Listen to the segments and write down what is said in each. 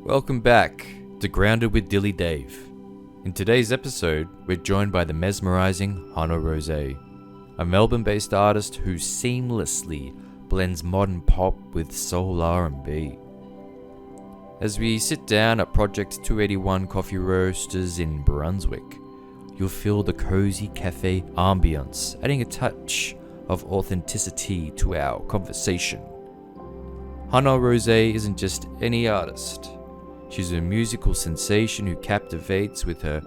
Welcome back to Grounded with DillyDave. In today's episode, we're joined by the mesmerizing Hana Rosé, a Melbourne-based artist who seamlessly blends modern pop with soul R&B. As we sit down at Project 281 Coffee Roasters in Brunswick, you'll feel the cozy cafe ambience, adding a touch of authenticity to our conversation. Hana Rosé isn't just any artist. She's a musical sensation who captivates with her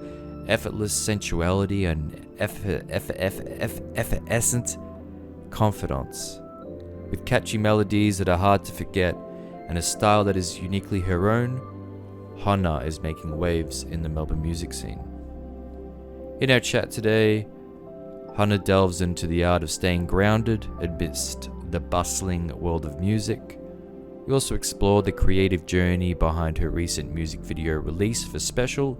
effortless sensuality and effervescent confidence. With catchy melodies that are hard to forget and a style that is uniquely her own, Hana is making waves in the Melbourne music scene. In our chat today, Hana delves into the art of staying grounded amidst the bustling world of music. We also explored the creative journey behind her recent music video release for Special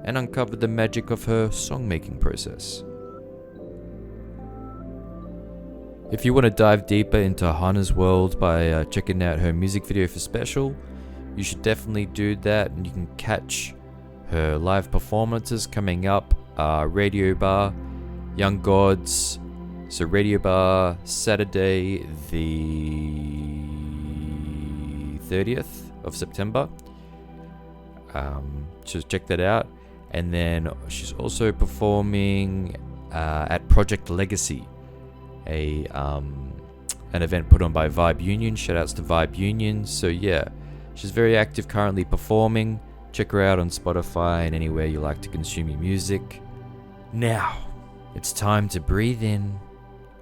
and uncovered the magic of her songmaking process. If you want to dive deeper into Hana's world by checking out her music video for Special, you should definitely do that, and you can catch her live performances coming up, Radio Bar, Young Gods, so Radio Bar, Saturday the 30th of September. Just check that out. And then she's also performing at Project Legacy, an event put on by Vibe Union. Shout outs to Vibe Union. So yeah, she's very active currently performing. Check her out on Spotify and anywhere you like to consume your music. Now, it's time to breathe in,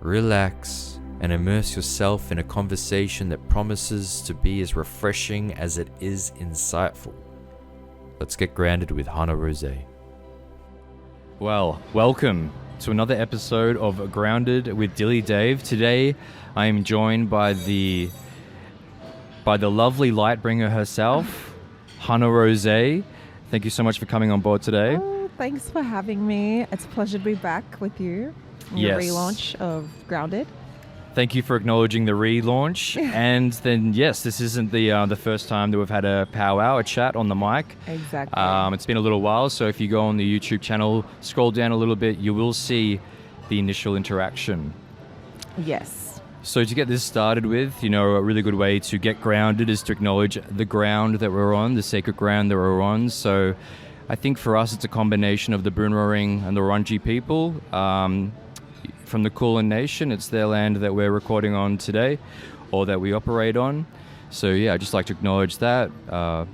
relax, and immerse yourself in a conversation that promises to be as refreshing as it is insightful. Let's get grounded with Hana Rosé. Well, welcome to another episode of Grounded with DillyDave. Today, I am joined by the lovely Lightbringer herself, Hana Rosé. Thank you so much for coming on board today. Oh, thanks for having me. It's a pleasure to be back with you in the relaunch of Grounded. Thank you for acknowledging the relaunch. And then, yes, this isn't the first time that we've had a powwow, a chat on the mic. Exactly. It's been a little while, so if you go on the YouTube channel, scroll down a little bit, you will see the initial interaction. Yes. So to get this started with, a really good way to get grounded is to acknowledge the ground that we're on, the sacred ground that we're on. So I think for us, it's a combination of the Boonwurrung and the Wurundjeri people. From the Kulin Nation, it's their land that we're recording on today, or that we operate on. So yeah, I'd just like to acknowledge that,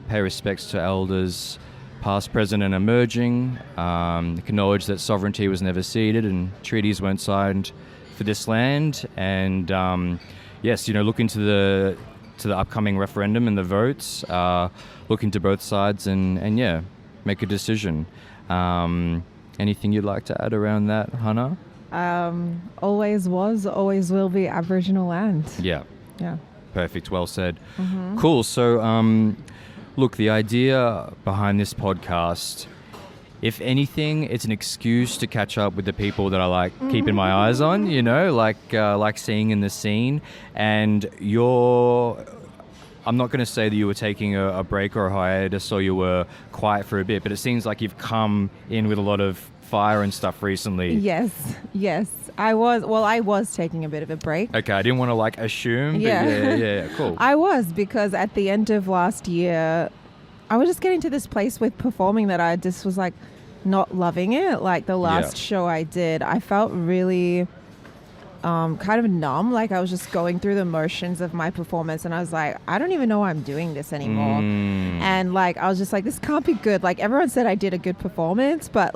pay respects to elders, past, present, and emerging, acknowledge that sovereignty was never ceded and treaties weren't signed for this land, and yes, look into the upcoming referendum and the votes, look into both sides, and yeah, make a decision. Anything you'd like to add around that, Hana? Always was, always will be Aboriginal land. Yeah. Perfect. Well said. Mm-hmm. Cool. So, look, the idea behind this podcast, if anything, it's an excuse to catch up with the people that I like keeping my eyes on, like seeing in the scene. And I'm not going to say that you were taking a break or a hiatus or you were quiet for a bit, but it seems like you've come in with a lot of fire and stuff recently. Yes. I was taking a bit of a break. Okay, I didn't want to assume, but yeah, cool. I was, because at the end of last year, I was just getting to this place with performing that I just was not loving it. Like the last show I did, I felt really kind of numb. I was just going through the motions of my performance, and I was like, I don't even know why I'm doing this anymore. And I was just like, this can't be good. Everyone said I did a good performance, but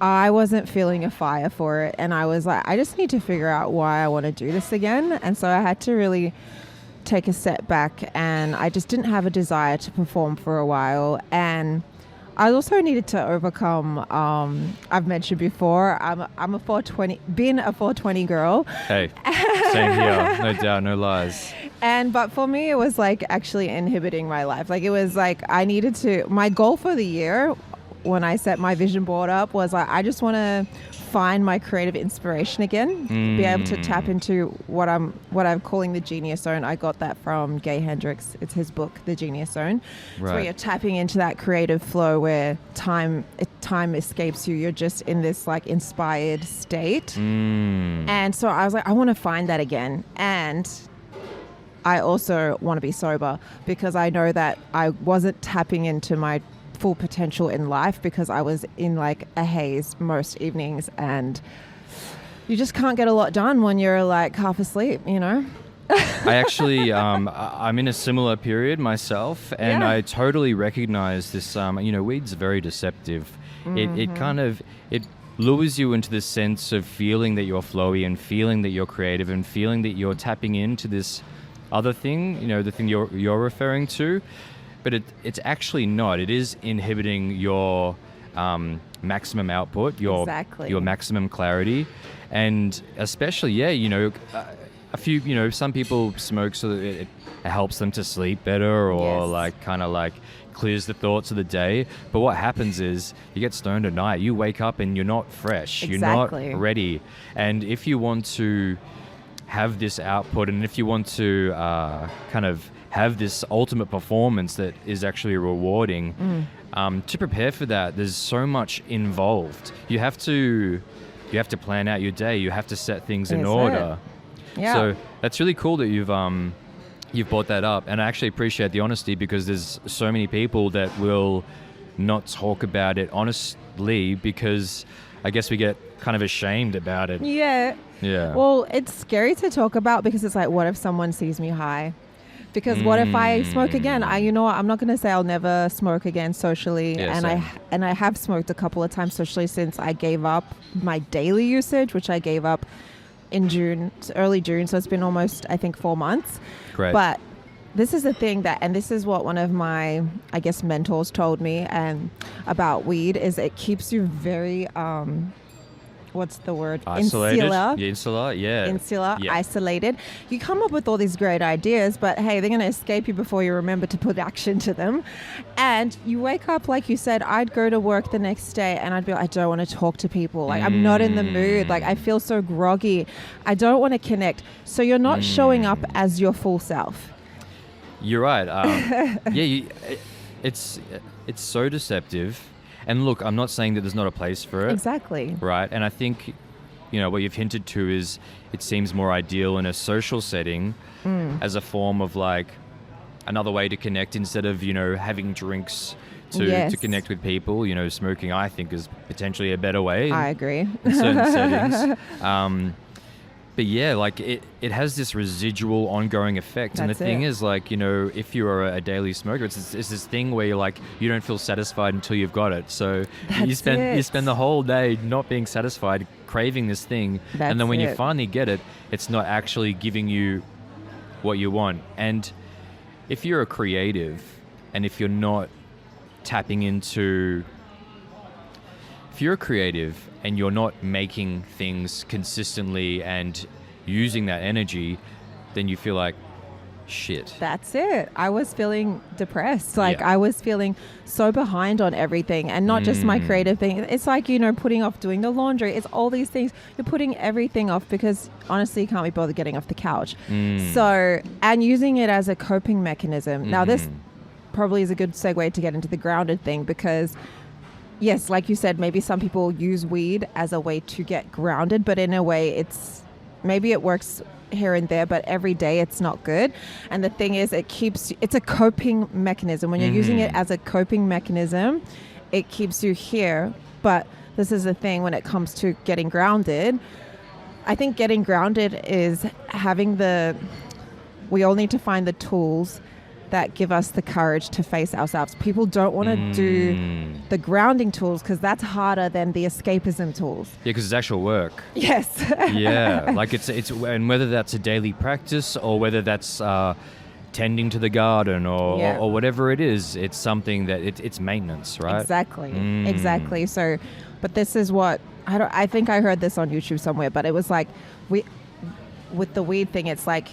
I wasn't feeling a fire for it. And I was like, I just need to figure out why I want to do this again. And so I had to really take a step back, and I just didn't have a desire to perform for a while. And I also needed to overcome, I've mentioned before, I'm a 420, being a 420 girl. Hey, same here, no doubt, no lies. But for me, it was actually inhibiting my life. It was I needed to, my goal for the year when I set my vision board up was like, I just want to find my creative inspiration again, be able to tap into what I'm calling the genius zone. I got that from Gay Hendricks. It's his book, The Genius Zone. Right. So where you're tapping into that creative flow where time escapes you. You're just in this like inspired state. And so I was like, I want to find that again. And I also want to be sober because I know that I wasn't tapping into my full potential in life because I was in like a haze most evenings, and you just can't get a lot done when you're like half asleep, you know? I actually, I'm in a similar period myself, and Yeah. I totally recognize this. Weed's very deceptive. It lures you into this sense of feeling that you're flowy and feeling that you're creative and feeling that you're tapping into this other thing, the thing you're referring to. But it's actually not. It is inhibiting your maximum output, your maximum clarity, and especially, a few, some people smoke so that it helps them to sleep better, or Yes. clears the thoughts of the day. But what happens is you get stoned at night, you wake up and you're not fresh, Exactly. you're not ready. And if you want to have this output, and if you want to kind of have this ultimate performance that is actually rewarding, to prepare for that, there's so much involved. You have to plan out your day. You have to set things in That's order. Yeah. So that's really cool that you've brought that up, and I actually appreciate the honesty, because there's so many people that will not talk about it honestly because I guess we get kind of ashamed about it. Yeah. Yeah. Well, it's scary to talk about because it's like, what if someone sees me high? Because what if I smoke again? I'm not going to say I'll never smoke again socially. Yeah, and same. I have smoked a couple of times socially since I gave up my daily usage, which I gave up in early June. So it's been almost, I think, 4 months. Great. But this is the thing and this is what one of my, I guess, mentors told me about weed, is it keeps you very, what's the word? Isolated. Insular, Yeah. isolated. You come up with all these great ideas, but hey, they're going to escape you before you remember to put action to them. And you wake up, like you said, I'd go to work the next day and I'd be like, I don't want to talk to people. Like, I'm not in the mood. Like, I feel so groggy. I don't want to connect. So you're not showing up as your full self. You're right. It's so deceptive. And look, I'm not saying that there's not a place for it. Exactly. Right. And I think, what you've hinted to is it seems more ideal in a social setting as a form of like another way to connect instead of, having drinks to connect with people. Smoking, I think, is potentially a better way. I agree. In certain settings. But yeah, like it has this residual ongoing effect. And the thing is, like, if you are a daily smoker, it's this thing where you're like, you don't feel satisfied until you've got it. So you spend the whole day not being satisfied, craving this thing. And then when you finally get it, it's not actually giving you what you want. And if you're a creative and if you're not tapping into... If you're a creative and you're not making things consistently and using that energy, then you feel like shit. That's it. I was feeling depressed. Like, Yeah. I was feeling so behind on everything, and not just my creative thing. It's like, putting off doing the laundry. It's all these things. You're putting everything off because honestly, you can't be bothered getting off the couch. So, and using it as a coping mechanism. Now, this probably is a good segue to get into the grounded thing, because yes, like you said, maybe some people use weed as a way to get grounded, but in a way maybe it works here and there, but every day it's not good. And the thing is, it's a coping mechanism. When you're using it as a coping mechanism, it keeps you here. But this is the thing when it comes to getting grounded. I think getting grounded is we all need to find the tools that give us the courage to face ourselves. People don't want to do the grounding tools because that's harder than the escapism tools. Yeah, because it's actual work. Yes. Yeah, like it's and whether that's a daily practice or whether that's tending to the garden or whatever it is, it's something that it's maintenance, right? Exactly. So, but this is what I think I heard this on YouTube somewhere, but it was like with the weed thing, it's like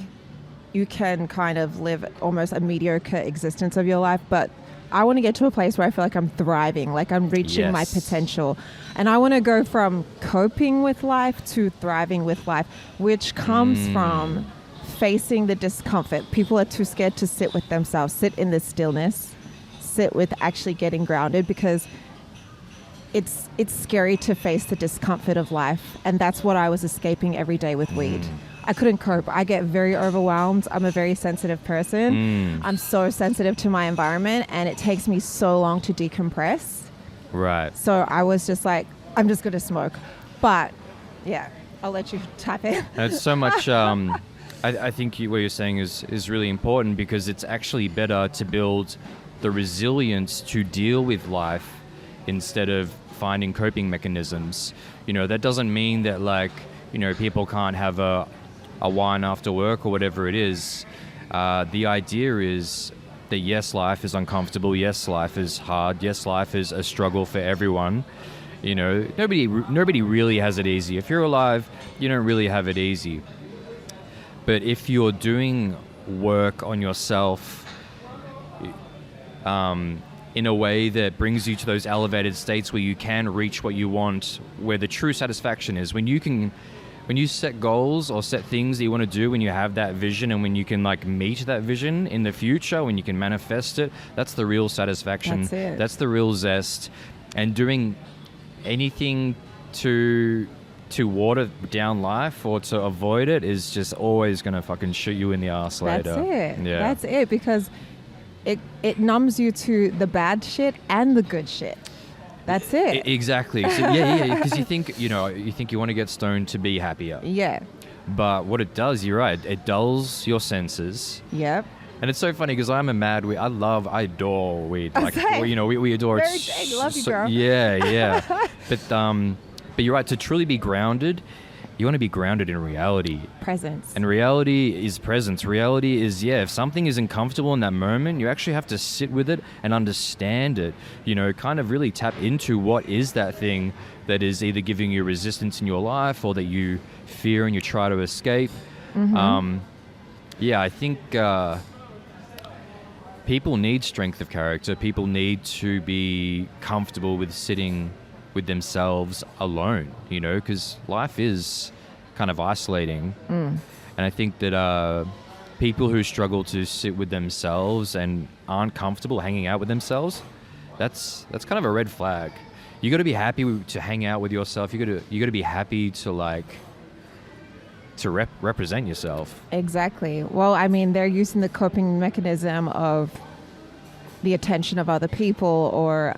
you can kind of live almost a mediocre existence of your life, but I want to get to a place where I feel like I'm thriving, like I'm reaching my potential. And I want to go from coping with life to thriving with life, which comes from facing the discomfort. People are too scared to sit with themselves, sit in the stillness, sit with actually getting grounded, because it's scary to face the discomfort of life. And that's what I was escaping every day with weed. I couldn't cope. I get very overwhelmed. I'm a very sensitive person. I'm so sensitive to my environment, and it takes me so long to decompress. Right. So I was just like, I'm just going to smoke. But yeah, I'll let you type in. It's so much, I think what you're saying is really important, because it's actually better to build the resilience to deal with life instead of finding coping mechanisms. You know, that doesn't mean that, like, you know, people can't have a wine after work or whatever it is. The idea is that yes, life is uncomfortable. Yes, life is hard. Yes, life is a struggle for everyone. You know, nobody really has it easy. If you're alive, you don't really have it easy. But if you're doing work on yourself in a way that brings you to those elevated states where you can reach what you want, where the true satisfaction is, when you set goals or set things that you want to do, when you have that vision and when you can like meet that vision in the future, when you can manifest it, that's the real satisfaction. That's it. That's the real zest. And doing anything to water down life or to avoid it is just always going to fucking shoot you in the ass later. That's it. Yeah. That's it, because it numbs you to the bad shit and the good shit. That's it. Exactly. So, yeah. Because you think you want to get stoned to be happier. Yeah. But what it does, you're right, it dulls your senses. Yep. And it's so funny because I'm a mad weed. I adore weed. Like, Same. you know, we adore it. Very dang, love you, girl. Yeah. But you're right. To truly be grounded, you want to be grounded in reality. Presence. And reality is presence. Reality is, if something isn't comfortable in that moment, you actually have to sit with it and understand it. You know, kind of really tap into what is that thing that is either giving you resistance in your life or that you fear and you try to escape. I think people need strength of character. People need to be comfortable with sitting with themselves alone, you know, because life is kind of isolating. And I think that people who struggle to sit with themselves and aren't comfortable hanging out with themselves, that's kind of a red flag. You got to be happy to hang out with yourself. You got to be happy to represent yourself. Exactly. Well, I mean, they're using the coping mechanism of the attention of other people or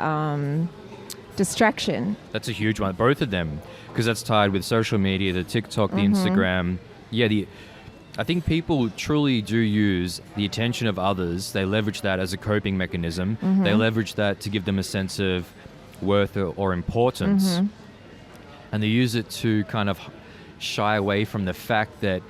distraction. That's a huge one. Both of them, because that's tied with social media, the TikTok, the Instagram. Yeah, I think people truly do use the attention of others. They leverage that as a coping mechanism. They leverage that to give them a sense of worth or importance. And they use it to kind of shy away from the fact that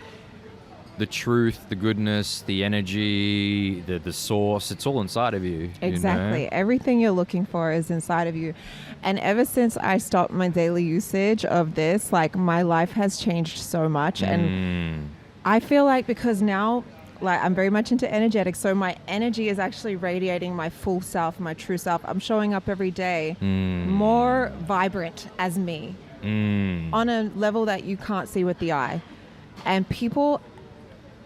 the truth, the goodness, the energy, the source, it's all inside of you. Exactly. You know? Everything you're looking for is inside of you. And ever since I stopped my daily usage of this, like, my life has changed so much. And I feel like, because now, like, I'm very much into energetics, so my energy is actually radiating my full self, my true self. I'm showing up every day more vibrant as me on a level that you can't see with the eye. And people,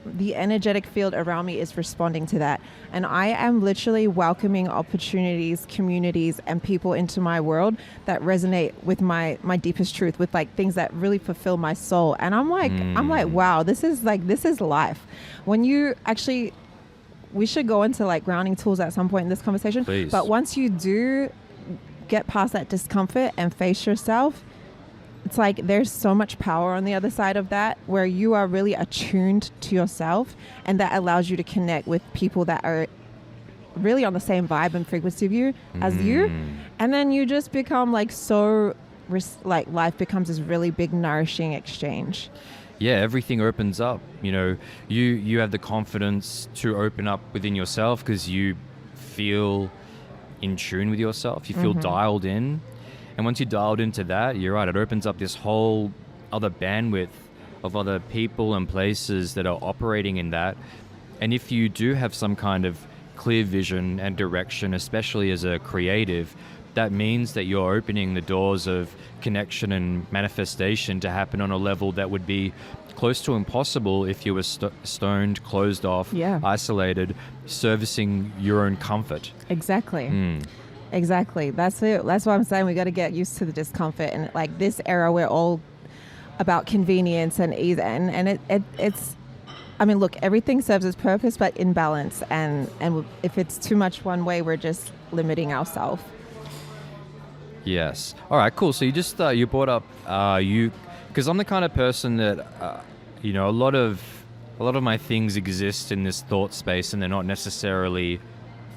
the energetic field around me is responding to that. And I am literally welcoming opportunities, communities, and people into my world that resonate with my deepest truth, with like things that really fulfill my soul. And I'm like, wow, this is life. When you actually, we should go into like grounding tools at some point in this conversation. Please. But once you do get past that discomfort and face yourself, it's like there's so much power on the other side of that, where you are really attuned to yourself, and that allows you to connect with people that are really on the same vibe and frequency of you as you. And then you just become like like life becomes this really big nourishing exchange. Yeah, everything opens up. You know, you have the confidence to open up within yourself because you feel in tune with yourself. You feel dialed in. And once you're dialed into that, you're right, it opens up this whole other bandwidth of other people and places that are operating in that. And if you do have some kind of clear vision and direction, especially as a creative, that means that you're opening the doors of connection and manifestation to happen on a level that would be close to impossible if you were stoned, closed off, isolated, servicing your own comfort. Exactly. Exactly. That's it. That's why I'm saying we got to get used to the discomfort. And like this era, we're all about convenience and ease. And it's, I mean, look, everything serves its purpose, but in balance. And if it's too much one way, we're just limiting ourselves. Yes. All right, cool. So you just, you brought up, because I'm the kind of person that, you know, a lot of my things exist in this thought space and they're not necessarily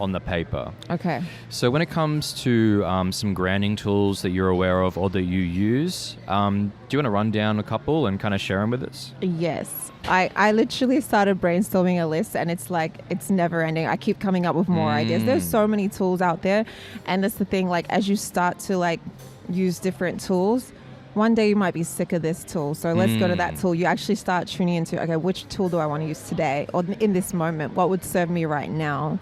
on the paper. Okay. So when it comes to some grounding tools that you're aware of or that you use, do you want to run down a couple and kind of share them with us? Yes. I literally started brainstorming a list and it's like, it's never ending. I keep coming up with more ideas. There's so many tools out there. And that's the thing, like, as you start to like use different tools, one day you might be sick of this tool. So let's go to that tool. You actually start tuning into, okay, which tool do I want to use today or in this moment? What would serve me right now?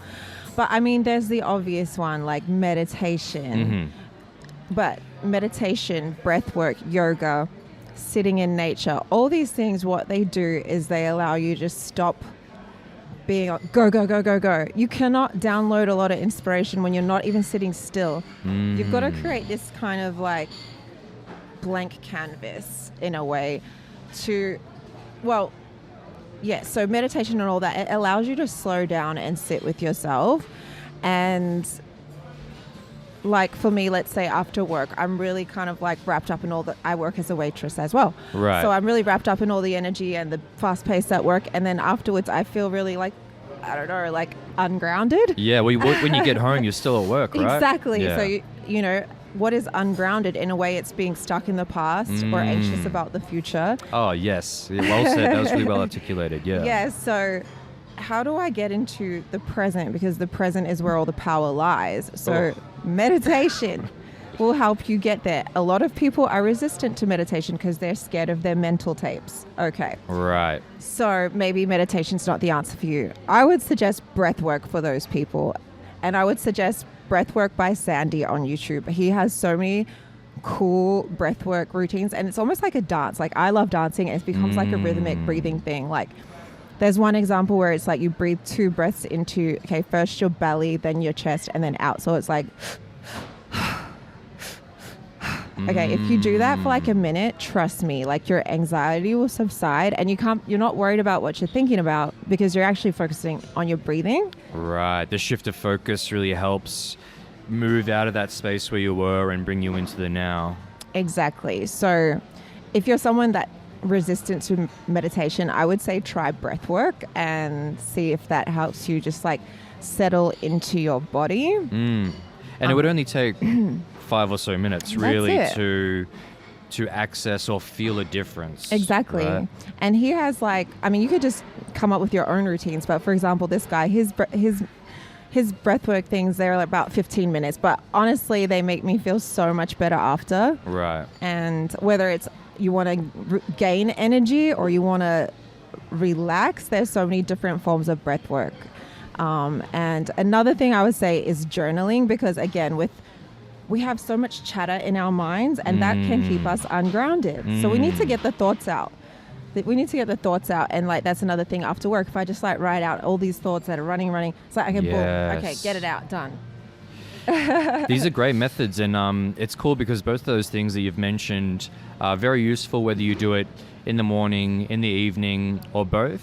But I mean, there's the obvious one, like meditation. But meditation, breath work, yoga, sitting in nature, all these things, what they do is they allow you to just stop being go, go, go, go, go. You cannot download a lot of inspiration when you're not even sitting still. You've got to create this kind of like blank canvas in a way to, well, yeah, so meditation and all that, it allows you to slow down and sit with yourself. And like for me, let's say after work, I'm really kind of like wrapped up in all the, I work as a waitress as well. Right. So I'm really wrapped up in all the energy and the fast pace at work. And then afterwards I feel really like, I don't know, like ungrounded. Yeah, well, when you get home, you're still at work, right? Exactly. Yeah. So, you know, what is ungrounded? In a way, it's being stuck in the past or anxious about the future. Oh, yes. Yeah, well said. That was really well articulated. Yeah. Yeah. So how do I get into the present? Because the present is where all the power lies. So meditation will help you get there. A lot of people are resistant to meditation because they're scared of their mental tapes. Okay. Right. So maybe meditation's not the answer for you. I would suggest breath work for those people. And I would suggest Breathwork by Sandy on YouTube. He has so many cool breathwork routines and it's almost like a dance. Like I love dancing. It becomes like a rhythmic breathing thing. Like there's one example where it's like you breathe 2 breaths into, okay, first your belly, then your chest and then out. So it's like, okay, if you do that for like a minute, trust me, like your anxiety will subside and you're not worried about what you're thinking about because you're actually focusing on your breathing. Right. The shift of focus really helps move out of that space where you were and bring you into the now. Exactly. So if you're someone that resistant to meditation, I would say try breath work and see if that helps you just like settle into your body. And it would only take 5 or so minutes really to access or feel a difference. Exactly. Right? And he has like, I mean, you could just come up with your own routines, but for example, this guy, his breathwork things, they're like about 15 minutes, but honestly, they make me feel so much better after. Right. And whether it's you want to gain energy or you want to relax, there's so many different forms of breathwork. And another thing I would say is journaling, because again, we have so much chatter in our minds and that can keep us ungrounded. So we need to get the thoughts out. And like that's another thing after work. If I just like write out all these thoughts that are running, it's like, okay, boom, okay, get it out, done. These are great methods, and it's cool because both of those things that you've mentioned are very useful whether you do it in the morning, in the evening, or both.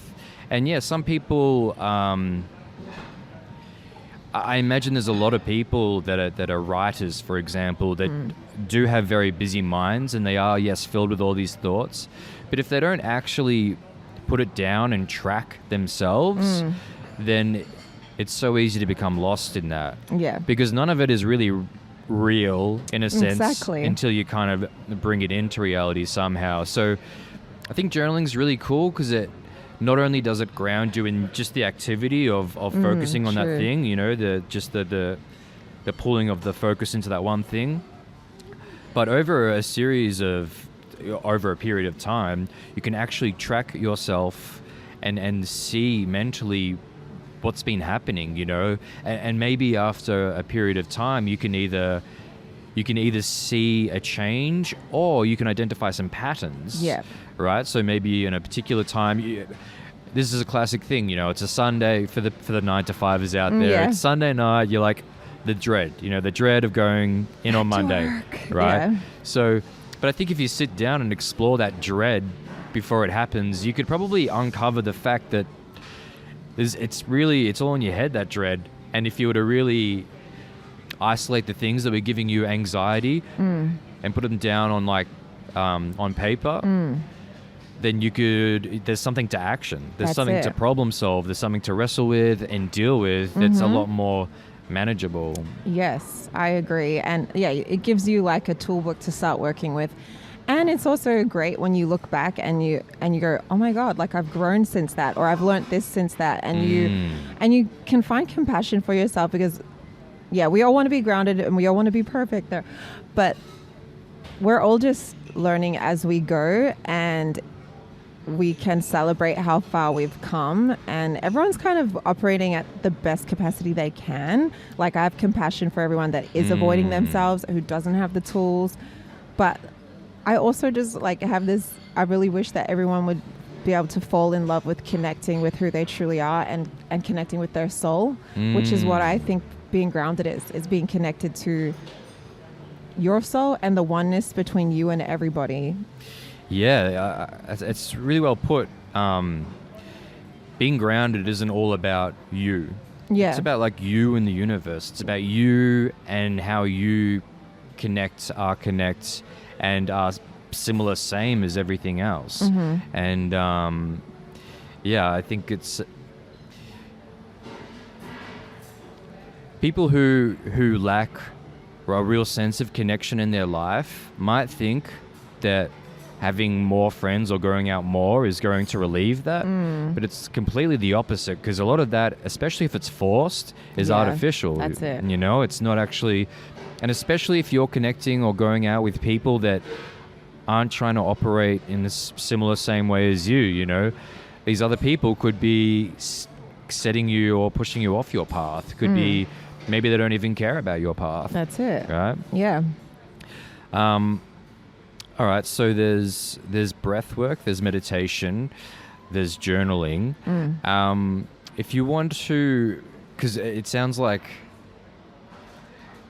And yeah, some people, I imagine there's a lot of people that are writers, for example, that do have very busy minds, and they are, yes, filled with all these thoughts. But if they don't actually put it down and track themselves, then it's so easy to become lost in that. Yeah. Because none of it is really real, in a sense, until you kind of bring it into reality somehow. So I think journaling is really cool because it not only does it ground you in just the activity of focusing on that thing, you know, the pulling of the focus into that one thing, but over a period of time, you can actually track yourself and see mentally what's been happening, and maybe after a period of time you can either see a change or you can identify some patterns. Yeah. Right. So maybe in a particular time, this is a classic thing. It's a Sunday for the 9-to-5ers out there. Yeah. It's Sunday night. You're like the dread. The dread of going in on Monday. Right. Yeah. So, but I think if you sit down and explore that dread before it happens, you could probably uncover the fact that it's all in your head, that dread. And if you were to really isolate the things that were giving you anxiety and put them down on paper, then there's something to action. There's something to problem solve. There's something to wrestle with and deal with that's a lot more manageable. Yes, I agree. And yeah, it gives you like a toolbook to start working with. And it's also great when you look back and you go, oh my God, like I've grown since that, or I've learned this since that. And you can find compassion for yourself, because yeah, we all want to be grounded and we all want to be perfect there. But we're all just learning as we go, and we can celebrate how far we've come, and everyone's kind of operating at the best capacity they can. Like I have compassion for everyone that is avoiding themselves, who doesn't have the tools. But I also just I really wish that everyone would be able to fall in love with connecting with who they truly are and connecting with their soul, which is what I think being grounded is being connected to your soul and the oneness between you and everybody. Yeah, it's really well put. Being grounded isn't all about you. Yeah. It's about like you and the universe. It's about you and how you connect, and are similar, same as everything else. And I think it's people who lack a real sense of connection in their life might think that having more friends or going out more is going to relieve that. But it's completely the opposite, because a lot of that, especially if it's forced, is artificial. That's it. It's not actually, and especially if you're connecting or going out with people that aren't trying to operate in the similar same way as you, these other people could be setting you or pushing you off your path. Could be, maybe they don't even care about your path. That's it. Right? Yeah. All right, so there's breath work, there's meditation, there's journaling. If you want to, because it sounds like,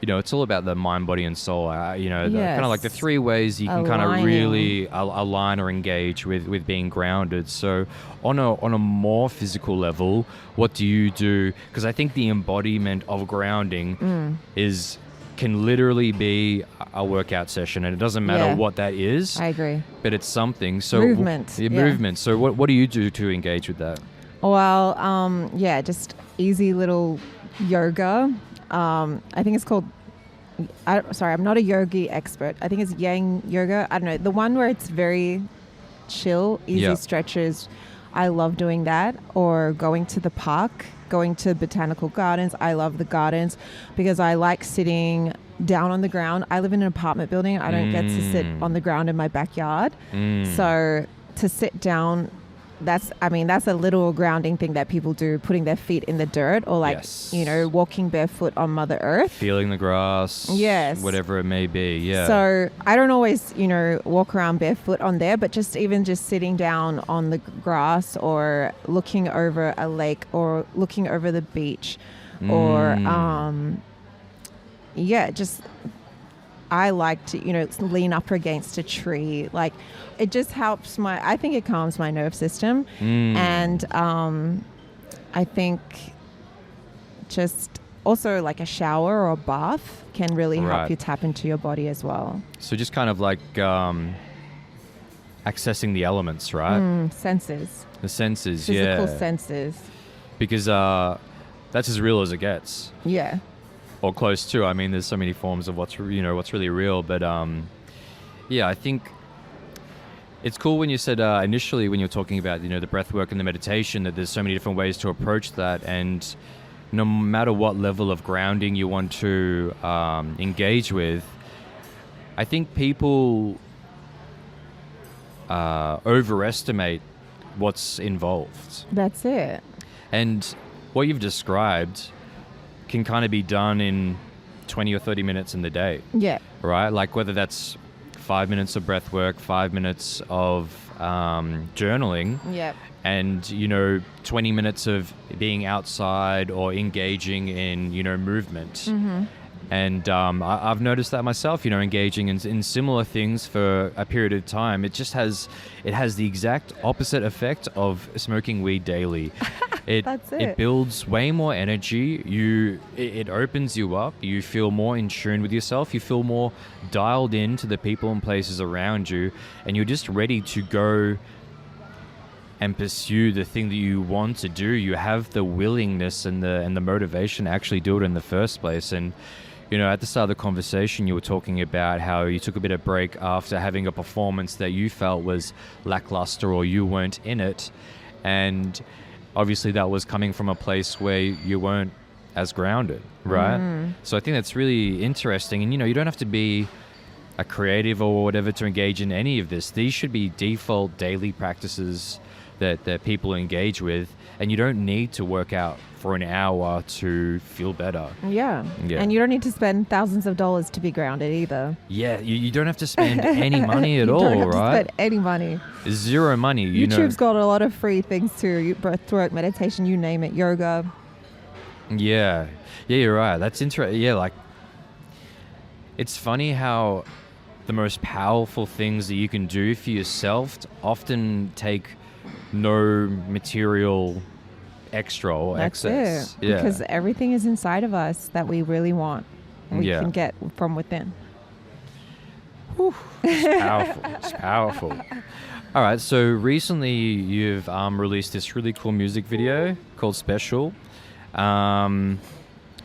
it's all about the mind, body, and soul. Kind of like the three ways you can kind of really align or engage with being grounded. So on a more physical level, what do you do? Because I think the embodiment of grounding can literally be a workout session, and it doesn't matter what that is. I agree. But it's something. So movement. Movement. So what do you do to engage with that? Well, just easy little yoga. I think it's called, I'm not a yogi expert. I think it's yang yoga. I don't know. The one where it's very chill, easy stretches. I love doing that. Or going to the park, going to botanical gardens. I love the gardens because I like sitting down on the ground. I live in an apartment building. I don't get to sit on the ground in my backyard. So to sit down, that's a little grounding thing that people do, putting their feet in the dirt, or walking barefoot on Mother Earth. Feeling the grass. Yes. Whatever it may be, yeah. So I don't always, walk around barefoot on there, but just sitting down on the grass, or looking over a lake, or looking over the beach, or, I like to, lean up against a tree. Like, it just helps I think it calms my nerve system. And I think just also like a shower or a bath can really help you tap into your body as well. So just kind of like accessing the elements, right? Senses. The senses, Physical senses. Because that's as real as it gets. Yeah. Or close to. I mean, there's so many forms of what's really real. But I think it's cool when you said initially, when you were talking about the breath work and the meditation, that there's so many different ways to approach that, and no matter what level of grounding you want to engage with, I think people overestimate what's involved. That's it. And what you've described can kind of be done in 20 or 30 minutes in the day. Yeah. Right? Like whether that's 5 minutes of breath work, 5 minutes of journaling. Yeah. And, 20 minutes of being outside or engaging in, movement. Mm-hmm. And I've noticed that myself, engaging in similar things for a period of time. It has the exact opposite effect of smoking weed daily. That's it. It builds way more energy. It opens you up. You feel more in tune with yourself. You feel more dialed in to the people and places around you. And you're just ready to go and pursue the thing that you want to do. You have the willingness and the motivation to actually do it in the first place. And at the start of the conversation, you were talking about how you took a bit of break after having a performance that you felt was lackluster or you weren't in it. And obviously that was coming from a place where you weren't as grounded, right? So I think that's really interesting. And, you don't have to be a creative or whatever to engage in any of this. These should be default daily practices that people engage with. And you don't need to work out for an hour to feel better. Yeah. And you don't need to spend thousands of dollars to be grounded either. Yeah, you don't have to spend any money at all, right? You don't have right? to spend any money. Zero money. YouTube's got a lot of free things too. Breathwork, meditation, you name it, yoga. Yeah, you're right. That's interesting. Yeah, like, it's funny how the most powerful things that you can do for yourself often take no material extra or That's excess. it. Because everything is inside of us that we really want. And we can get from within. Whew. It's powerful. It's powerful. All right. So recently you've released this really cool music video called Special,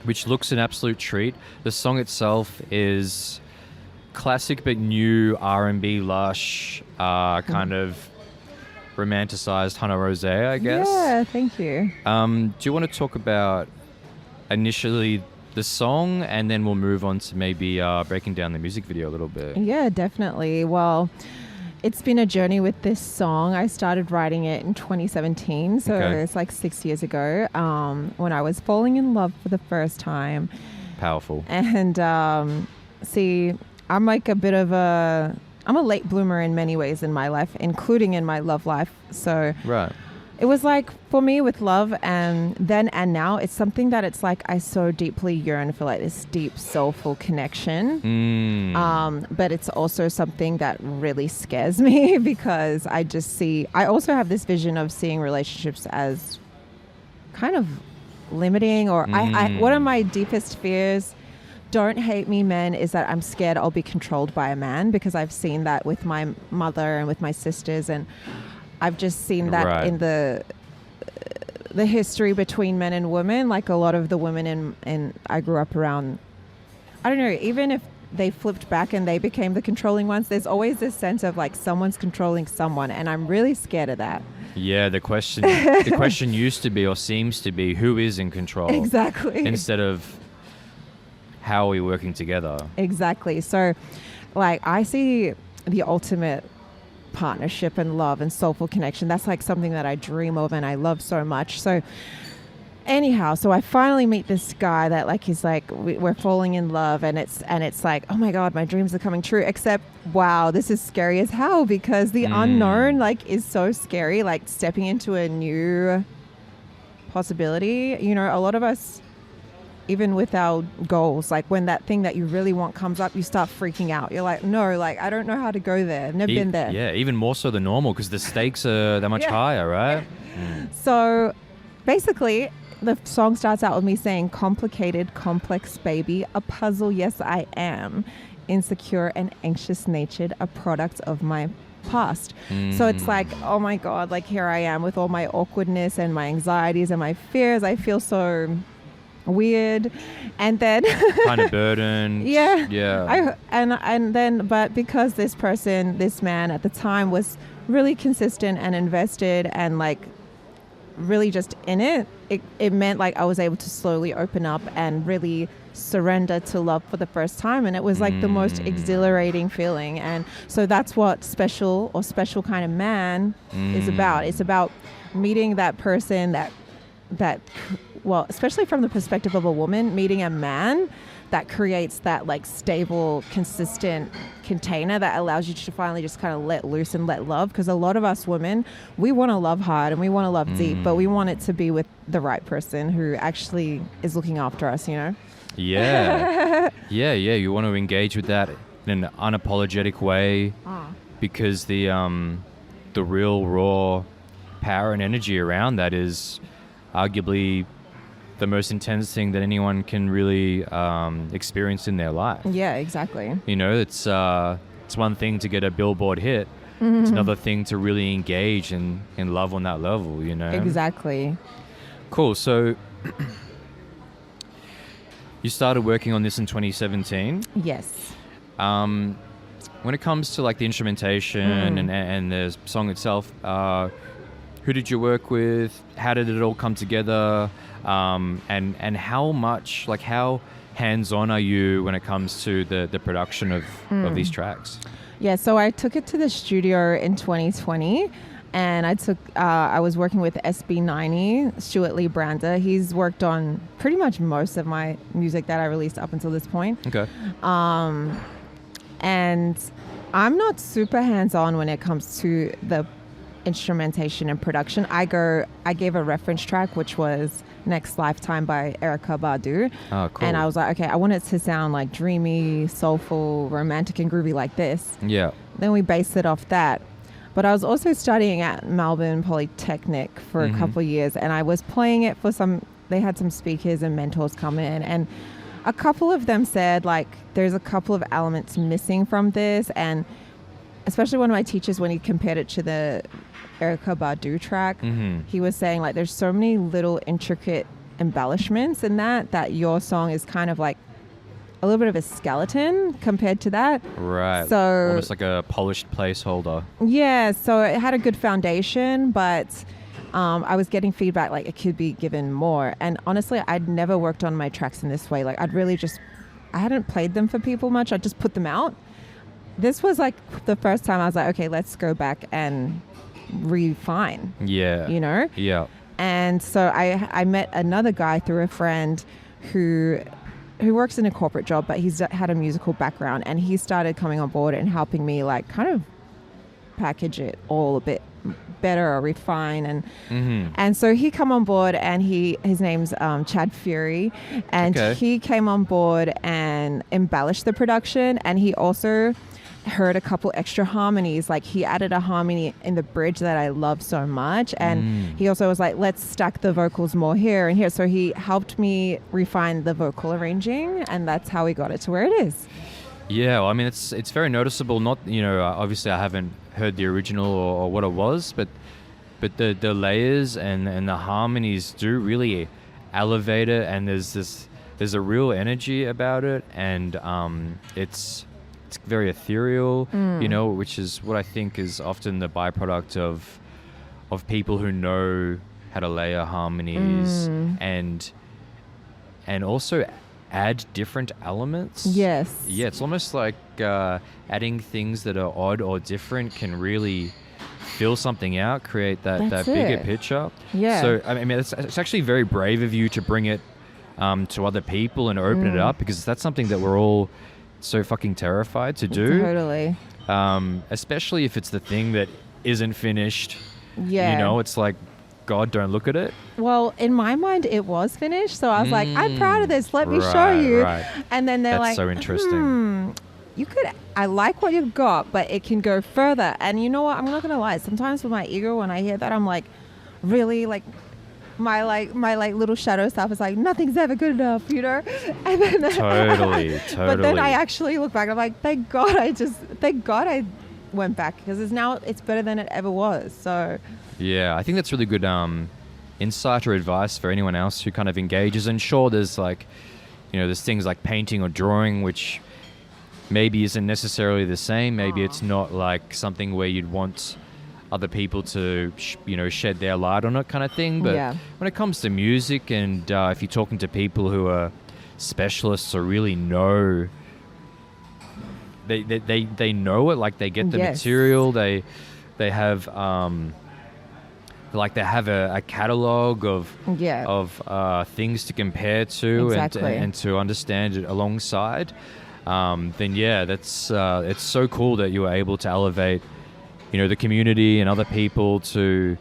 which looks an absolute treat. The song itself is classic but new R&B lush, kind of romanticized Hana Rosé, I guess. Yeah, thank you. Do you want to talk about initially the song, and then we'll move on to maybe breaking down the music video a little bit? Yeah, definitely. Well, it's been a journey with this song. I started writing it in 2017, so it's like 6 years ago, when I was falling in love for the first time. Powerful. And see, I'm like I'm a late bloomer in many ways in my life, including in my love life. So it was like, for me with love and then and now, it's something that it's like I so deeply yearn for, like this deep soulful connection. But it's also something that really scares me because I also have this vision of seeing relationships as kind of limiting, or one of my deepest fears, don't hate me men, is that I'm scared I'll be controlled by a man, because I've seen that with my mother and with my sisters, and I've just seen that in the history between men and women. Like a lot of the women in I grew up around, I don't know, even if they flipped back and they became the controlling ones, there's always this sense of like someone's controlling someone, and I'm really scared of that. Yeah, the question used to be, or seems to be, who is in control? Exactly. Instead of how are we working together? Exactly. So, like, I see the ultimate partnership and love and soulful connection. That's like something that I dream of and I love so much. So anyhow, so I finally meet this guy that like he's like, we're falling in love, and it's like, oh my God, my dreams are coming true. Except, wow, this is scary as hell, because the unknown like is so scary. Like stepping into a new possibility. A lot of us, even with our goals, like when that thing that you really want comes up, you start freaking out. You're like, no, like I don't know how to go there. I've never been there. Yeah, even more so than normal, because the stakes are that much higher, right? So basically, the song starts out with me saying, complicated, complex baby, a puzzle, yes I am, insecure and anxious-natured, a product of my past. So it's like, oh my God, like here I am with all my awkwardness and my anxieties and my fears. I feel so weird, and then kind of burdened. But because this man at the time was really consistent and invested and like really just in it meant like I was able to slowly open up and really surrender to love for the first time, and it was like the most exhilarating feeling. And so that's what special kind of man is about. It's about meeting that person that well, especially from the perspective of a woman, meeting a man that creates that like stable, consistent container that allows you to finally just kind of let loose and let love. Because a lot of us women, we want to love hard and we want to love deep, but we want it to be with the right person who actually is looking after us, you know? Yeah. yeah. You want to engage with that in an unapologetic way because the real raw power and energy around that is arguably the most intense thing that anyone can really experience in their life. Yeah, exactly. You know, it's one thing to get a Billboard hit. It's another thing to really engage and love on that level, you know? Exactly. Cool. So you started working on this in 2017. Yes. When it comes to like the instrumentation and the song itself, who did you work with? How did it all come together? And how much, like how hands-on are you when it comes to the production of these tracks? Yeah, so I took it to the studio in 2020 and I was working with SB90, Stuart Lee Brander. He's worked on pretty much most of my music that I released up until this point. Okay. And I'm not super hands-on when it comes to the instrumentation and production. I gave a reference track, which was Next Lifetime by Erykah Badu. Oh, cool. And I was like, okay, I want it to sound like dreamy, soulful, romantic and groovy like this. Yeah. Then we based it off that. But I was also studying at Melbourne Polytechnic for a couple of years, and I was playing it for they had some speakers and mentors come in, and a couple of them said, like, there's a couple of elements missing from this, and especially one of my teachers, when he compared it to the Erykah Badu track, he was saying, like, there's so many little intricate embellishments in that your song is kind of like a little bit of a skeleton compared to that. Right. So almost like a polished placeholder. Yeah, so it had a good foundation, but I was getting feedback like it could be given more. And honestly, I'd never worked on my tracks in this way. Like I hadn't played them for people much. I just put them out. This was like the first time I was like, okay, let's go back and refine. Yeah. You know? Yeah. And so I met another guy through a friend who works in a corporate job, but he's had a musical background, and he started coming on board and helping me like kind of package it all a bit better or refine. And so he come on board, and his name's Chad Fury, and he came on board and embellished the production, and he also heard a couple extra harmonies. Like he added a harmony in the bridge that I love so much, and he also was like, let's stack the vocals more here and here. So he helped me refine the vocal arranging, and that's how we got it to where it is. Yeah, well, I mean, it's very noticeable. Not, you know, obviously I haven't heard the original or what it was, but the layers and the harmonies do really elevate it, and there's a real energy about it, and it's very ethereal, you know, which is what I think is often the byproduct of people who know how to layer harmonies and also add different elements. Yes. Yeah, it's almost like adding things that are odd or different can really fill something out, create that bigger picture. Yeah. So I mean, it's actually very brave of you to bring it to other people and open it up, because that's something that we're all so fucking terrified to do. Totally. Especially if it's the thing that isn't finished. Yeah. You know, it's like, God, don't look at it. Well, in my mind, it was finished. So I was like, I'm proud of this. Let me show you. Right. And then they're That's like, so interesting. I like what you've got, but it can go further. And you know what? I'm not going to lie. Sometimes with my ego, when I hear that, I'm like, really, like, my little shadow self is like, nothing's ever good enough, you know? And then Totally. But then I actually look back and I'm like, thank God I went back, because it's better than it ever was. So yeah, I think that's really good insight or advice for anyone else who kind of engages. And sure, there's like, you know, there's things like painting or drawing, which maybe isn't necessarily the same. Maybe it's not like something where you'd want other people to, shed their light on it, kind of thing. But when it comes to music, and if you're talking to people who are specialists or really know, they know it, like they get the material, they have like they have a catalog of things to compare to Exactly. and to understand it alongside, then yeah, that's it's so cool that you were able to elevate, the community and other people to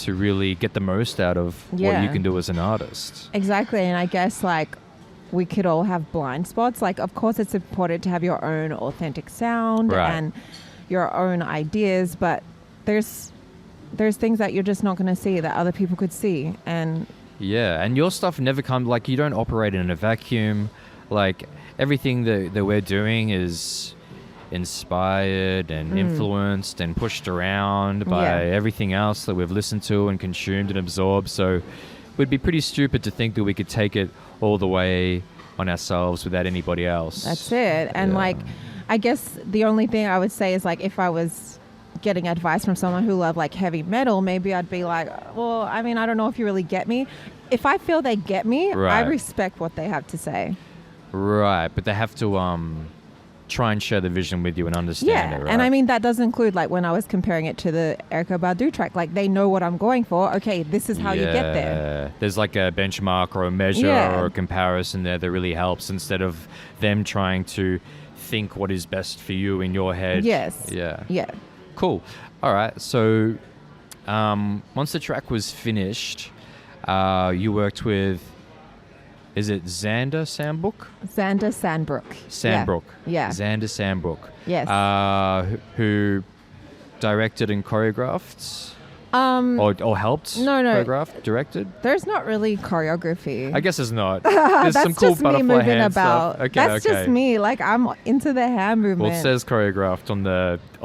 really get the most out of what you can do as an artist. Exactly. And I guess like we could all have blind spots. Like, of course, it's important to have your own authentic sound and your own ideas, but there's things that you're just not going to see that other people could see. And and your stuff never comes, like, you don't operate in a vacuum. Like, everything that we're doing is inspired and influenced and pushed around by everything else that we've listened to and consumed and absorbed. So it would be pretty stupid to think that we could take it all the way on ourselves without anybody else. That's it. And like, I guess the only thing I would say is like, if I was getting advice from someone who loved like heavy metal, maybe I'd be like, well, I mean, I don't know if you really get me. If I feel they get me, I respect what they have to say. Right. But they have to try and share the vision with you and understand it, right? And I mean, that does include like when I was comparing it to the Erykah Badu track, like they know what I'm going for. Okay, this is how you get there. There's like a benchmark or a measure or a comparison there that really helps, instead of them trying to think what is best for you in your head. Yes. Yeah. Cool. All right. So once the track was finished, you worked with, is it Xander Sandbrook? Xander Sandbrook. Sandbrook. Yeah. Xander Sandbrook. Yes. Who directed and choreographed? Or helped? No. Choreographed, directed? There's not really choreography. I guess there's not. There's That's some cool just me butterfly moving hand about. stuff. That's just me. Like, I'm into the hand movement. Well, it says choreographed on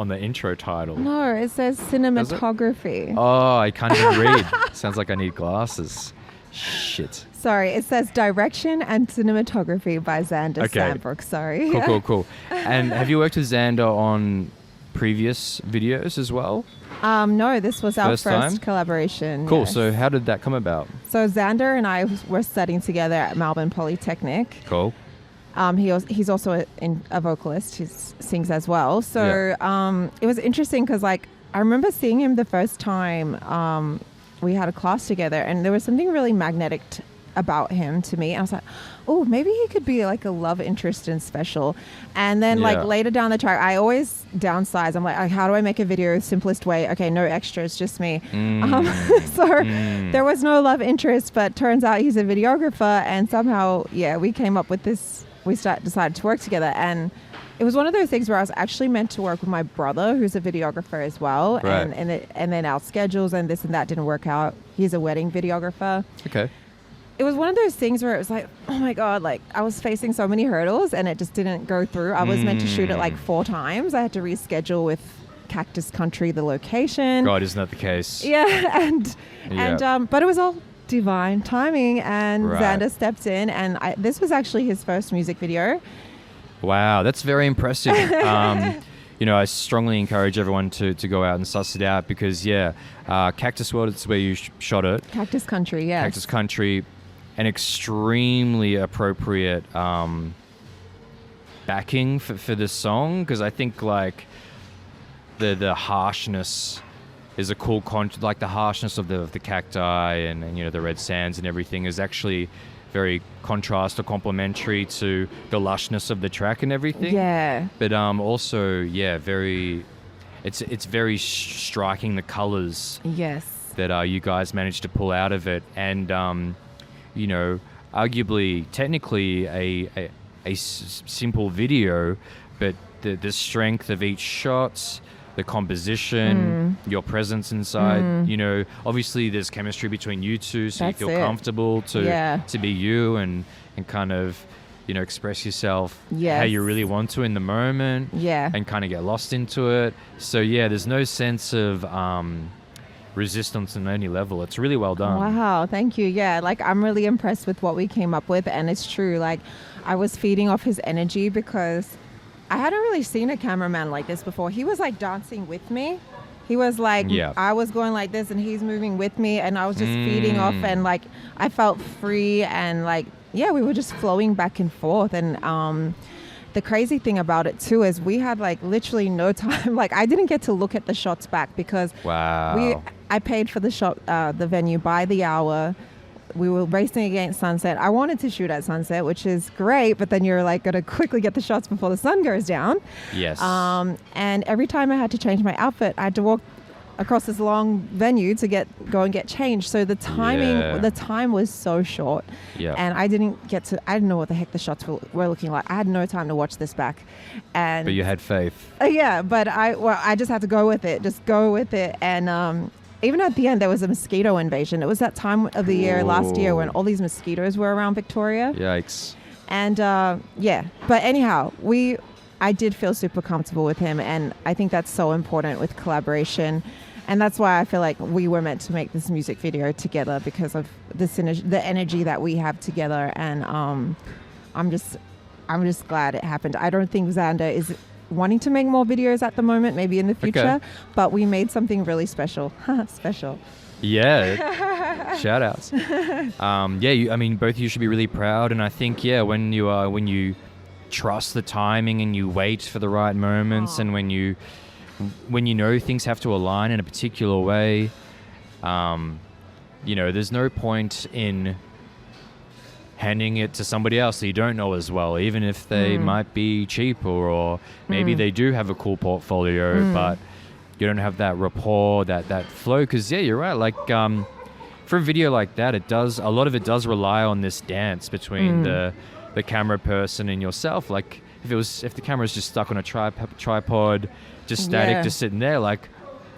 the intro title. No, it says cinematography. Oh, I can't even read. Sounds like I need glasses. Shit. Sorry, it says direction and cinematography by Xander Sandbrook. Sorry. Cool. And have you worked with Xander on previous videos as well? No, this was our First collaboration. Cool. Yes. So how did that come about? So Xander and I were studying together at Melbourne Polytechnic. Cool. He's also a vocalist. He sings as well. So it was interesting because like I remember seeing him the first time we had a class together, and there was something really magnetic about him to me. I was like, oh, maybe he could be like a love interest in Special. And then like later down the track, I always downsize. I'm like, how do I make a video simplest way? Okay, no extras, just me. There was no love interest, but turns out he's a videographer, and somehow we came up with this. We decided to work together, and it was one of those things where I was actually meant to work with my brother, who's a videographer as well. Right. And then our schedules and this and that didn't work out. He's a wedding videographer. Okay. It was one of those things where it was like, oh my God, like I was facing so many hurdles and it just didn't go through. I was meant to shoot it like 4 times. I had to reschedule with Cactus Country, the location. God, isn't that the case? Yeah. But it was all divine timing, and Xander stepped in, and this was actually his first music video. Wow, that's very impressive. I strongly encourage everyone to go out and suss it out because, Cactus World, it's where you shot it. Cactus Country, yes. Cactus Country, an extremely appropriate backing for this song, because I think, like, the harshness is a cool like the harshness of the cacti and the red sands and everything is actually very contrast or complementary to the lushness of the track and everything. Yeah. But also, very, it's very striking, the colors. Yes. That you guys managed to pull out of it, and arguably, technically, a simple video, but the strength of each shot, the composition, your presence inside, obviously there's chemistry between you two, so That's you feel comfortable to be you and kind of, express yourself how you really want to in the moment, and kind of get lost into it. So there's no sense of resistance on any level. It's really well done. Wow, thank you. Like I'm really impressed with what we came up with, and it's true. Like I was feeding off his energy because I hadn't really seen a cameraman like this before. He was like dancing with me. He was like, I was going like this and he's moving with me, and I was just feeding off, and like I felt free, and like, we were just flowing back and forth. And the crazy thing about it too is we had like literally no time. Like I didn't get to look at the shots back because I paid for the venue by the hour. We were racing against sunset. I wanted to shoot at sunset, which is great, but then you're like got to quickly get the shots before the sun goes down. Yes. And every time I had to change my outfit, I had to walk across this long venue to go and get changed. So the time was so short. Yeah. And I didn't know what the heck the shots were looking like. I had no time to watch this back. But you had faith. Yeah, but I just had to go with it. And even at the end, there was a mosquito invasion. It was that time of the year last year when all these mosquitoes were around Victoria. Yikes. And but anyhow, I did feel super comfortable with him, and I think that's so important with collaboration. And that's why I feel like we were meant to make this music video together, because of the energy that we have together. And I'm just glad it happened. I don't think Xander is wanting to make more videos at the moment, maybe in the future, but we made something really special. Special. Yeah. Shout outs. I mean, both of you should be really proud. And I think, when you trust the timing and you wait for the right moments, and when you know things have to align in a particular way, there's no point in handing it to somebody else that you don't know as well, even if they might be cheap or maybe they do have a cool portfolio, but you don't have that rapport, that flow. Because you're right, like for a video like that, a lot of it does rely on this dance between the camera person and yourself. Like if the camera's just stuck on a tripod, just static, just sitting there, like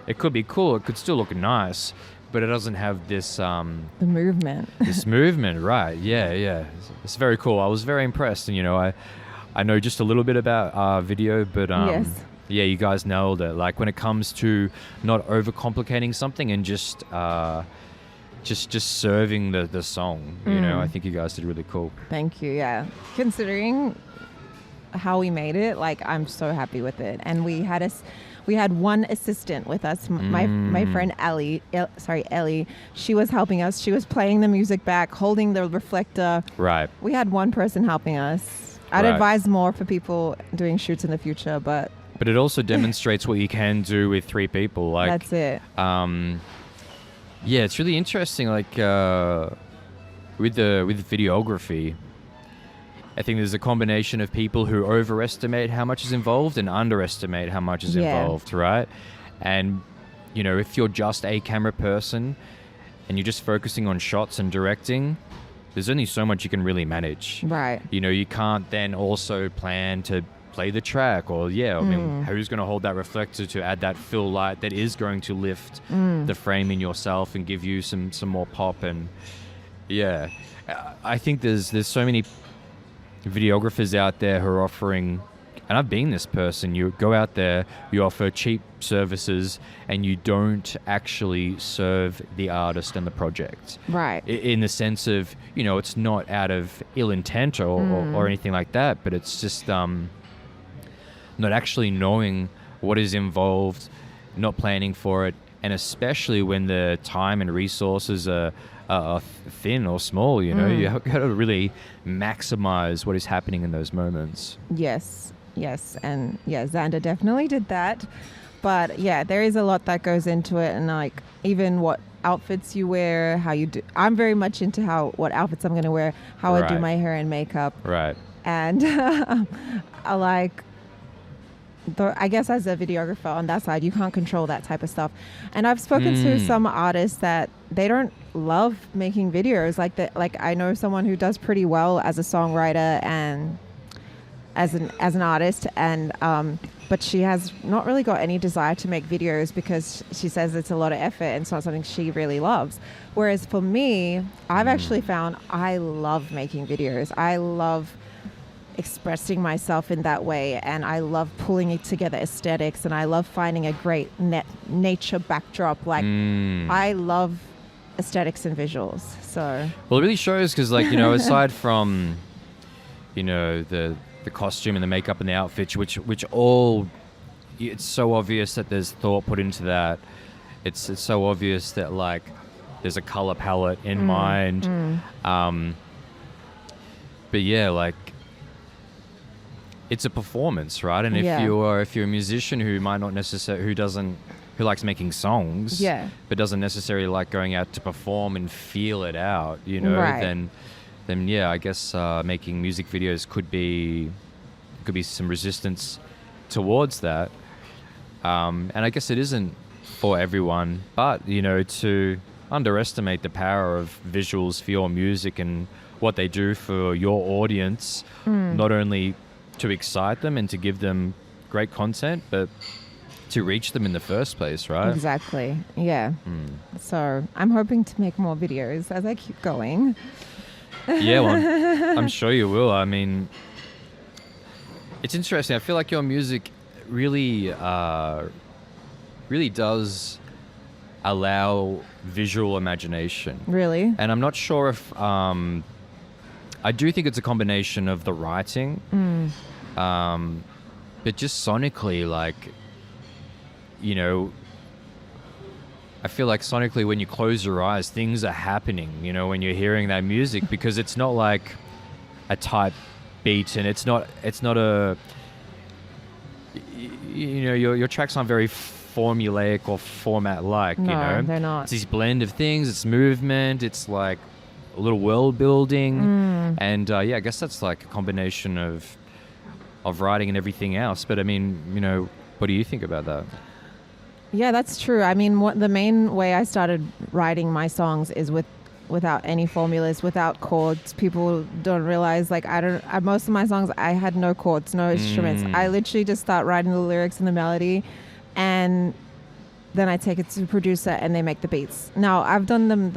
it could be cool, it could still look nice, but it doesn't have this the movement. This movement, right? Yeah. It's very cool. I was very impressed, and I know just a little bit about video, but yes. Yeah, you guys nailed it. Like when it comes to not overcomplicating something and just serving the song, I think you guys did really cool. Thank you. Yeah, considering how we made it, like I'm so happy with it. And we had one assistant with us, my friend Ellie. She was helping us. She was playing the music back, holding the reflector. Right. We had one person helping us. I'd advise more for people doing shoots in the future, but it also demonstrates what you can do with 3 people. Like that's it. It's really interesting. Like with videography, I think there's a combination of people who overestimate how much is involved and underestimate how much is involved, right? And, if you're just a camera person and you're just focusing on shots and directing, there's only so much you can really manage. Right. You can't then also plan to play the track or, I mean, who's going to hold that reflector to add that fill light that is going to lift the frame in yourself and give you some more pop. And, I think there's so many videographers out there who are offering, and I've been this person, you go out there, you offer cheap services and you don't actually serve the artist and the project. Right. In the sense of, it's not out of ill intent or anything like that, but it's just not actually knowing what is involved, not planning for it, and especially when the time and resources are thin or small, you have got to really maximize what is happening in those moments. Yes, and Xander definitely did that. But there is a lot that goes into it, and like even what outfits you wear, how you do. I'm very much into what outfits I'm going to wear, how I do my hair and makeup. Right. And I like. I guess as a videographer on that side, you can't control that type of stuff. And I've spoken to some artists that they don't love making videos like that. Like I know someone who does pretty well as a songwriter and as an artist, and but she has not really got any desire to make videos because she says it's a lot of effort and it's not something she really loves. Whereas for me, I've actually found I love making videos. I love expressing myself in that way, and I love pulling it together aesthetics, and I love finding a great nature backdrop. Like I love aesthetics and visuals. So it really shows because aside from the costume and the makeup and the outfit, which all, it's so obvious that there's thought put into that. It's so obvious that like there's a color palette in mind. But like it's a performance, right? And if you're a musician who might not necessarily, who doesn't who likes making songs, Yeah. but doesn't necessarily like going out to perform and feel it out, you know, Right. then yeah, I guess making music videos could be some resistance towards that. And I guess it isn't for everyone, but, you know, to underestimate the power of visuals for your music and what they do for your audience, not only to excite them and to give them great content, but to reach them in the first place, right? Exactly. Yeah. So I'm hoping to make more videos as I keep going. Yeah, well, I'm sure you will. I mean, it's interesting. I feel like your music really does allow visual imagination. Really? And I'm not sure if I do think it's a combination of the writing, but just sonically, like, you know, I feel like sonically when you close your eyes, things are happening, you know, when you're hearing that music, because it's not like a type beat, and it's not a, you know, your tracks aren't very formulaic or format-like, No, you know? they're not. It's this blend of things, it's movement, it's like a little world building, and yeah, I guess that's like a combination of writing and everything else. But I mean, you know, what do you think about that? Yeah, that's true. I mean, the main way I started writing my songs is without any formulas, without chords. People don't realize, like, most of my songs, I had no chords, no instruments. I literally just start writing the lyrics and the melody, and then I take it to the producer and they make the beats. Now, I've done them,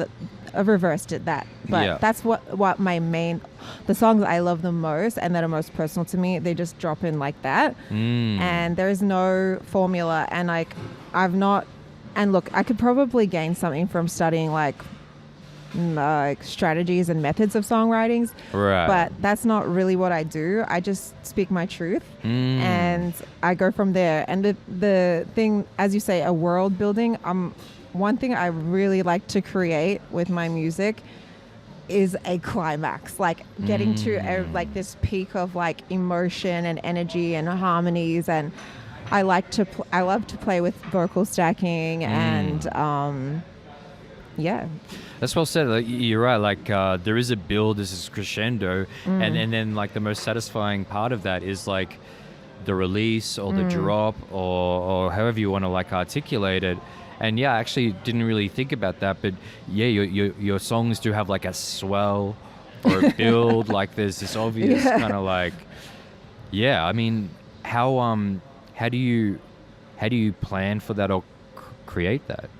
I've reversed it that, but that's what the songs I love the most and that are most personal to me, they just drop in like that. And there is no formula, and like, look, I could probably gain something from studying like strategies and methods of songwritings, Right. but that's not really what I do. I just speak my truth and I go from there. And the thing, as you say, a world building, one thing I really like to create with my music is a climax, like getting to like this peak of like emotion and energy and harmonies. And I love to play with vocal stacking and yeah. That's well said. Like, you're right. Like there is a build, there's this crescendo, and then like the most satisfying part of that is like the release or the drop or however you want to like articulate it. And yeah, I actually didn't really think about that, but yeah, your songs do have like a swell or a build. Like there's this obvious kind of like, yeah. I mean, how do you plan for that or create that?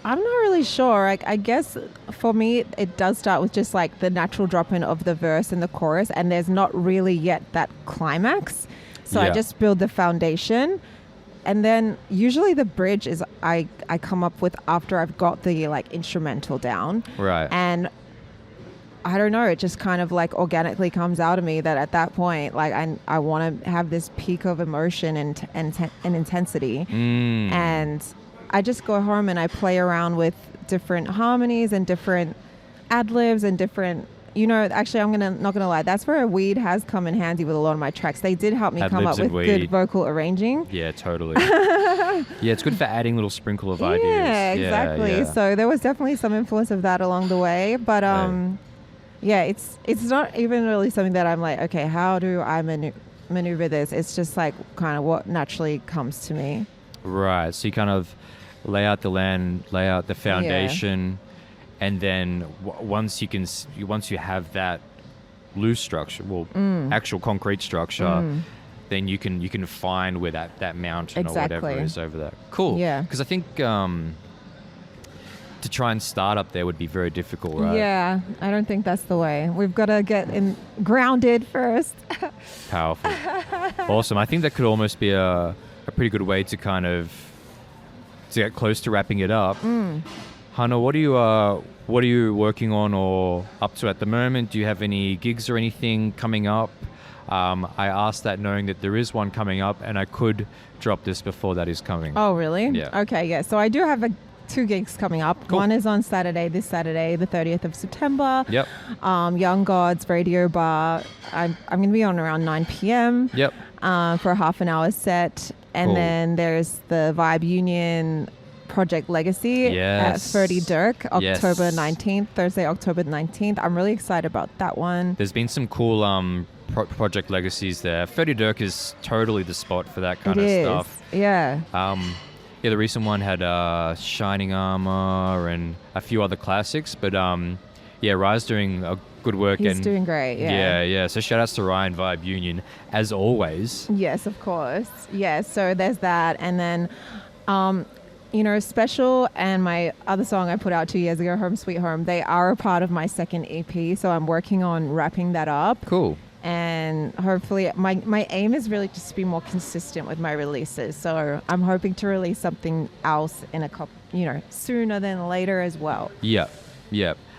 I'm not really sure. I guess for me, it does start with just like the natural drop in of the verse and the chorus, and there's not really yet that climax. So I just build the foundation, and then usually the bridge is I come up with after I've got the like instrumental down. Right. And I don't know, it just kind of like organically comes out of me that at that point, like I want to have this peak of emotion and intensity. And I just go home and I play around with different harmonies and different ad-libs and different, you know, actually not gonna lie, that's where weed has come in handy with a lot of my tracks. They did help me come up with good vocal arranging. Yeah, totally. Yeah, it's good for adding a little sprinkle of ideas. Yeah, exactly. Yeah. So there was definitely some influence of that along the way, but yeah, it's not even really something that I'm like, okay, how do I maneuver this? It's just like kind of what naturally comes to me. Right. So you kind of lay out the land, lay out the foundation, and then once you have that loose structure, actual concrete structure, then you can find where that mountain or whatever is over there. Cool. Yeah. Because I think to try and start up there would be very difficult, right? Yeah, I don't think that's the way. We've got to get grounded first. Powerful. Awesome. I think that could almost be a pretty good way to kind of to get close to wrapping it up. Hana, what are you working on or up to at the moment? Do you have any gigs or anything coming up? I asked that knowing that there is one coming up, and I could drop this before that is coming. Oh, really? Yeah. Okay, yeah. So I do have 2 gigs coming up. Cool. One is on this Saturday, the 30th of September. Yep. Young Gods Radio Bar. I'm going to be on around 9 p.m. Yep. For a half an hour set. And Cool. then there's the Vibe Union Project Legacy Yes. at 30 Dirk, October Yes. 19th, Thursday, October 19th. I'm really excited about that one. There's been some cool project legacies there. 30 Dirk is totally the spot for that kind It of is. stuff. Yeah. Yeah, the recent one had Shining Armor and a few other classics, but yeah, Rye's doing a good work. He's and doing great. yeah. So shout outs to Rye and Vibe Union as always. Yes, of course. Yeah, so there's that. And then, Special and my other song I put out 2 years ago, Home Sweet Home, they are a part of my second EP. So I'm working on wrapping that up. Cool. And hopefully, my aim is really just to be more consistent with my releases. So I'm hoping to release something else in a couple, sooner than later as well. Yeah.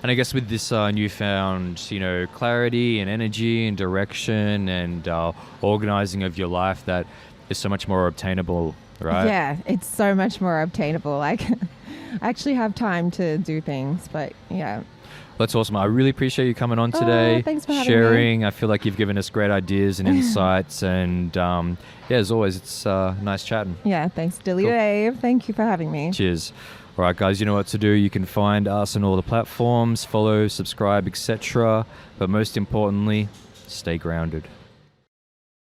And I guess with this newfound, clarity and energy and direction and organizing of your life, that is so much more obtainable, right? Yeah, it's so much more obtainable. Like, I actually have time to do things, but yeah. That's awesome. I really appreciate you coming on today, thanks for having sharing. I feel like you've given us great ideas and insights, and as always, it's nice chatting. Yeah, thanks, DillyDave. Cool. Thank you for having me. Cheers. All right, guys, you know what to do. You can find us on all the platforms, follow, subscribe, etc. But most importantly, stay grounded.